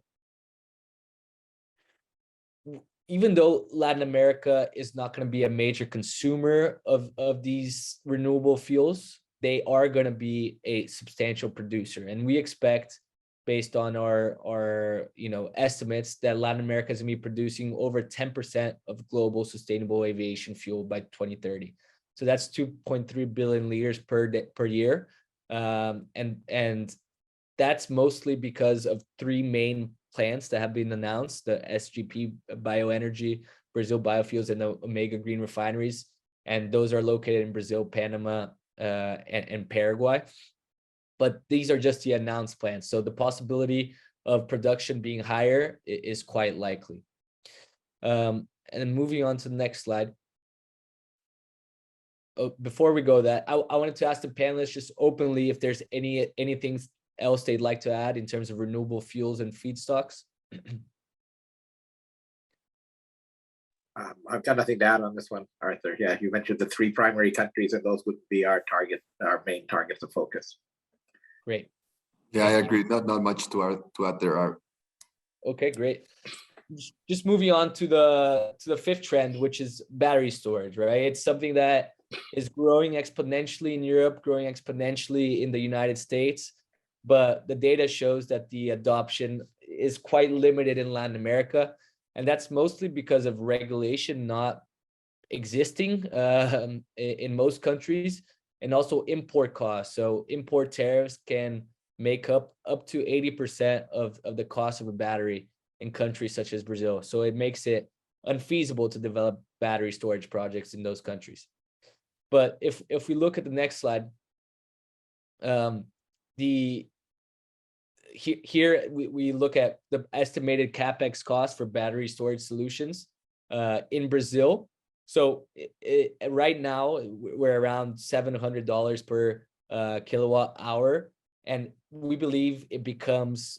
Even though Latin America is not going to be a major consumer of these renewable fuels, they are going to be a substantial producer. And we expect, based on our estimates, that Latin America is going to be producing over 10% of global sustainable aviation fuel by 2030. So that's 2.3 billion liters per year. And that's mostly because of three main plants that have been announced: the SGP Bioenergy, Brazil Biofuels, and the Omega Green refineries. And those are located in Brazil, Panama, and Paraguay. But these are just the announced plants. So the possibility of production being higher is quite likely. And then moving on to the next slide. Before we go that, I wanted to ask the panelists just openly if there's anything else they'd like to add in terms of renewable fuels and feedstocks. I've got nothing to add on this one, Arthur. Yeah, you mentioned the three primary countries, and those would be our main targets of focus. Great. Yeah, I agree. Not much to add there, Art. Okay, great. Just moving on to the fifth trend, which is battery storage, right? It's something that is growing exponentially in Europe, growing exponentially in the United States, but the data shows that the adoption is quite limited in Latin America, and that's mostly because of regulation not existing in most countries, and also import costs. So import tariffs can make up to 80% of the cost of a battery in countries such as Brazil. So it makes it unfeasible to develop battery storage projects in those countries. But if we look at the next slide, here we look at the estimated capex cost for battery storage solutions in Brazil. So right now we're around $700 per kilowatt hour, and we believe it becomes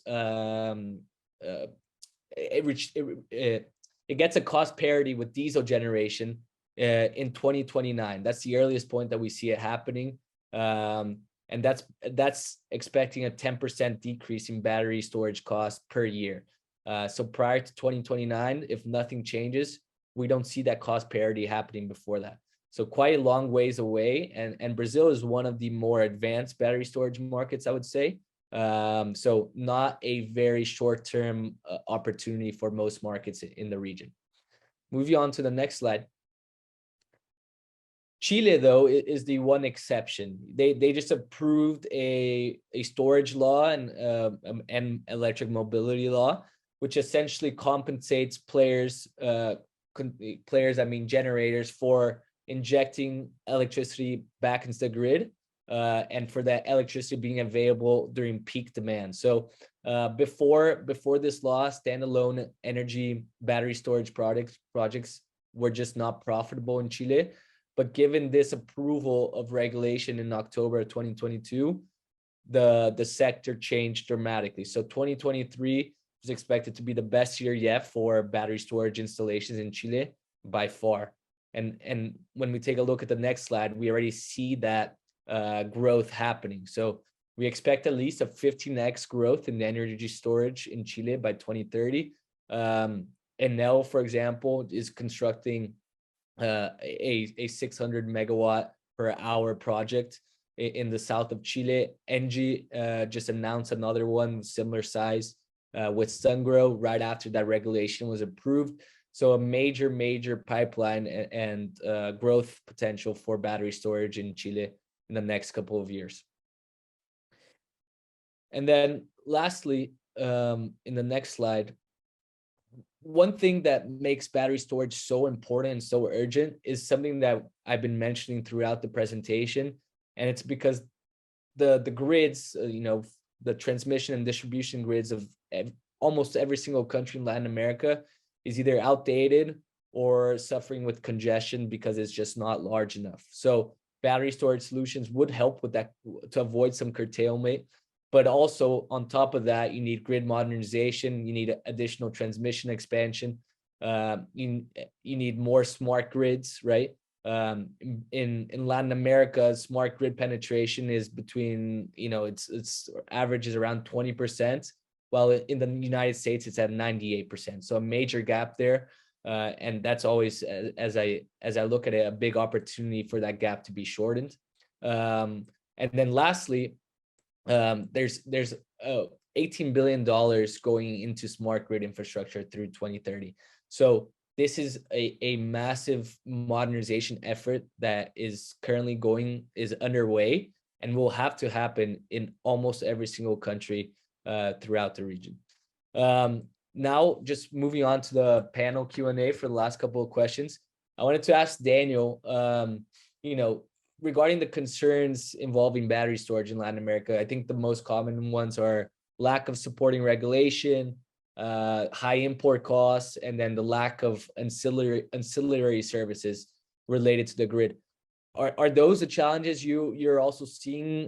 it gets a cost parity with diesel generation in 2029. That's the earliest point that we see it happening. And that's expecting a 10% decrease in battery storage costs per year. So prior to 2029, if nothing changes, we don't see that cost parity happening before that. So quite a long ways away. And Brazil is one of the more advanced battery storage markets, I would say. So not a very short-term opportunity for most markets in the region. Moving on to the next slide. Chile, though, is the one exception. They just approved a storage law and electric mobility law, which essentially compensates players, generators, for injecting electricity back into the grid, and for that electricity being available during peak demand. So before this law, standalone energy battery storage projects were just not profitable in Chile. But given this approval of regulation in October of 2022, the sector changed dramatically. So 2023 is expected to be the best year yet for battery storage installations in Chile by far. And when we take a look at the next slide, we already see that growth happening. So we expect at least a 15x growth in the energy storage in Chile by 2030. Enel, for example, is constructing a 600 megawatt per hour project in the south of Chile. Engie just announced another one similar size with Sungrow right after that regulation was approved. So a major pipeline and growth potential for battery storage in Chile in the next couple of years. And then lastly, in the next slide, one thing that makes battery storage so important and so urgent is something that I've been mentioning throughout the presentation, and it's because the grids, the transmission and distribution grids of almost every single country in Latin America is either outdated or suffering with congestion because it's just not large enough. So battery storage solutions would help with that to avoid some curtailment. But also on top of that, you need grid modernization, you need additional transmission expansion, you need more smart grids, right? In Latin America, smart grid penetration is between, it's averages around 20%, while in the United States it's at 98%. So a major gap there, and that's always, as I look at it, a big opportunity for that gap to be shortened. And then lastly, there's $18 billion going into smart grid infrastructure through 2030. So this is a massive modernization effort that is underway and will have to happen in almost every single country throughout the region. Now, just moving on to the panel Q&A for the last couple of questions, I wanted to ask Daniel, regarding the concerns involving battery storage in Latin America. I think the most common ones are lack of supporting regulation, high import costs, and then the lack of ancillary services related to the grid. Are those the challenges you're also seeing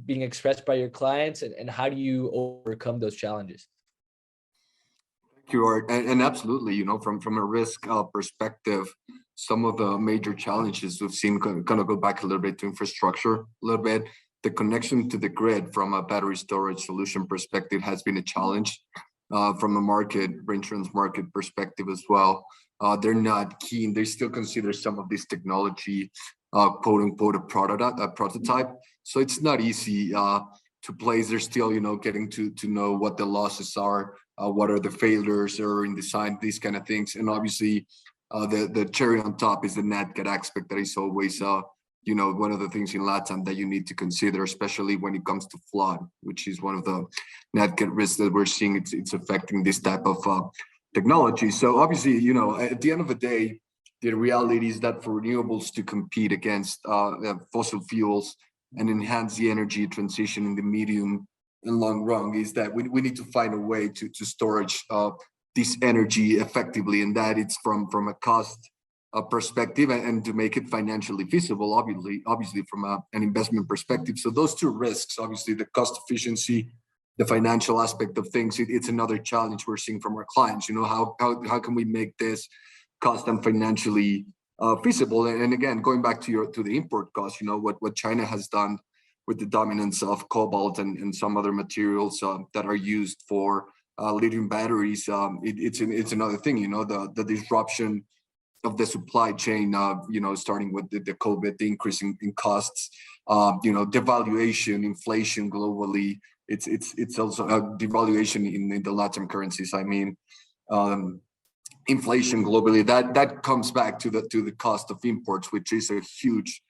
being expressed by your clients, and how do you overcome those challenges? Thank you, Art. And absolutely, from a risk perspective, some of the major challenges we've seen kind of go back a little bit to infrastructure, a little bit. The connection to the grid from a battery storage solution perspective has been a challenge. From a reinsurance market perspective as well. They're not keen. They still consider some of this technology, quote unquote, a prototype. So it's not easy to place. They're still, getting to know what the losses are, what are the failures or in design, these kind of things. And obviously, the cherry on top is the net cat aspect that is always one of the things in LatAm that you need to consider, especially when it comes to flood, which is one of the net risks that we're seeing. It's affecting this type of technology. So obviously, at the end of the day, the reality is that for renewables to compete against fossil fuels and enhance the energy transition in the medium and long run, is that we need to find a way to storage this energy effectively, and that it's from a cost perspective and to make it financially feasible, obviously from an investment perspective. So those two risks, obviously the cost efficiency, the financial aspect of things, it's another challenge we're seeing from our clients. How can we make this cost and financially feasible? And again, going back to the import cost, what China has done with the dominance of cobalt and some other materials that are used for lithium batteries, it's another thing. The disruption of the supply chain, starting with the COVID, the increase in costs, devaluation, inflation globally. It's also a devaluation in the LatAm currencies. I mean, inflation globally. That comes back to the cost of imports, which is a huge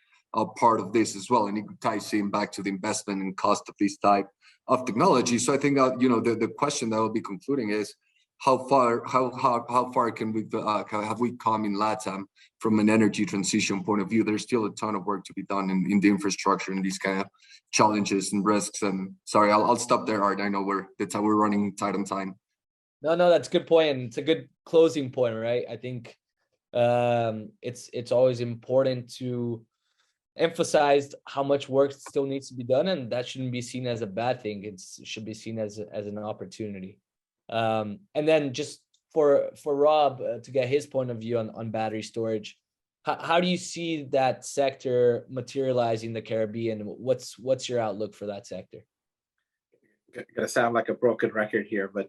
part of this as well, and it ties in back to the investment and cost of this type of technology. So I think the question that will be concluding is, how far can we have we come in LatAm from an energy transition point of view? There's still a ton of work to be done in the infrastructure and these kind of challenges and risks. And sorry, I'll stop there, Art. I know we're running tight on time. No, that's a good point, and it's a good closing point, right? I think it's always important to emphasize how much work still needs to be done, and that shouldn't be seen as a bad thing. It should be seen as an opportunity. And then just for Rob to get his point of view on battery storage, how do you see that sector materialize in the Caribbean? What's your outlook for that sector? Gonna sound like a broken record here, but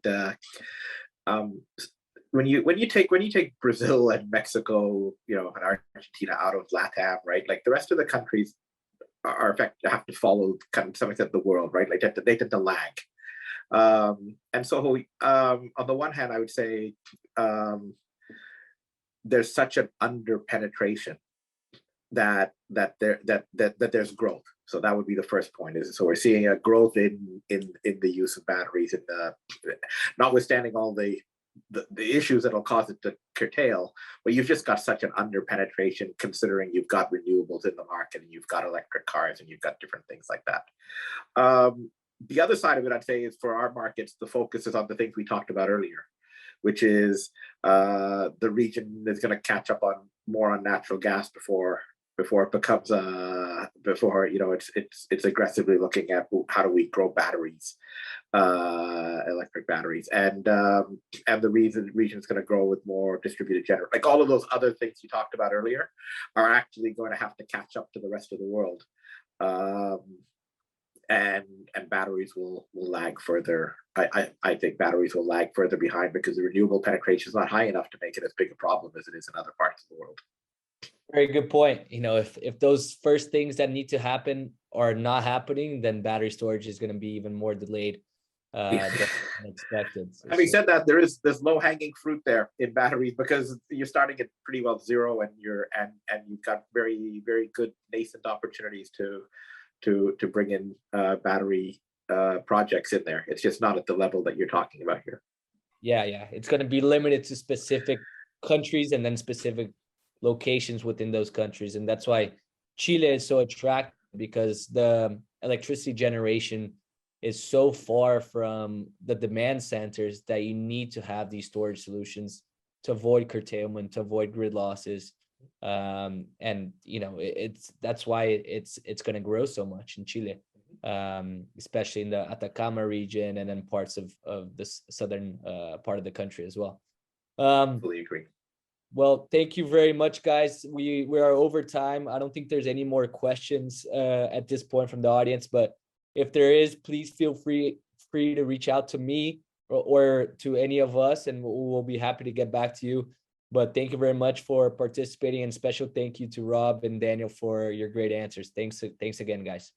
when you take Brazil and Mexico, and Argentina out of LatAm, right? Like the rest of the countries are effectively have to follow kind of some extent the world, right? Like they tend to lag. And so on the one hand, I would say there's such an under penetration that there's growth. So that would be the first point. So we're seeing a growth in the use of batteries, and notwithstanding all the issues that'll cause it to curtail, but you've just got such an under penetration considering you've got renewables in the market and you've got electric cars and you've got different things like that. The other side of it, I'd say, is for our markets, the focus is on the things we talked about earlier, which is the region is going to catch up on more on natural gas before it becomes it's aggressively looking at how do we grow batteries, electric batteries, and the region is going to grow with more distributed generation. Like all of those other things you talked about earlier are actually going to have to catch up to the rest of the world. And batteries will lag further. I think batteries will lag further behind because the renewable penetration is not high enough to make it as big a problem as it is in other parts of the world. Very good point. If those first things that need to happen are not happening, then battery storage is going to be even more delayed than expected. Having said that, there's low hanging fruit there in batteries because you're starting at pretty well zero, and you've got very, very good nascent opportunities to bring in battery projects in there. It's just not at the level that you're talking about here. Yeah. It's going to be limited to specific countries and then specific locations within those countries. And that's why Chile is so attractive, because the electricity generation is so far from the demand centers that you need to have these storage solutions to avoid curtailment, to avoid grid losses. And that's why it's going to grow so much in Chile, especially in the Atacama region and then parts of the southern part of the country as well. Fully agree. Well, thank you very much, guys. We are over time. I don't think there's any more questions at this point from the audience, but if there is, please feel free to reach out to me or to any of us, and we'll be happy to get back to you. But thank you very much for participating, and special thank you to Rob and Daniel for your great answers. Thanks again, guys.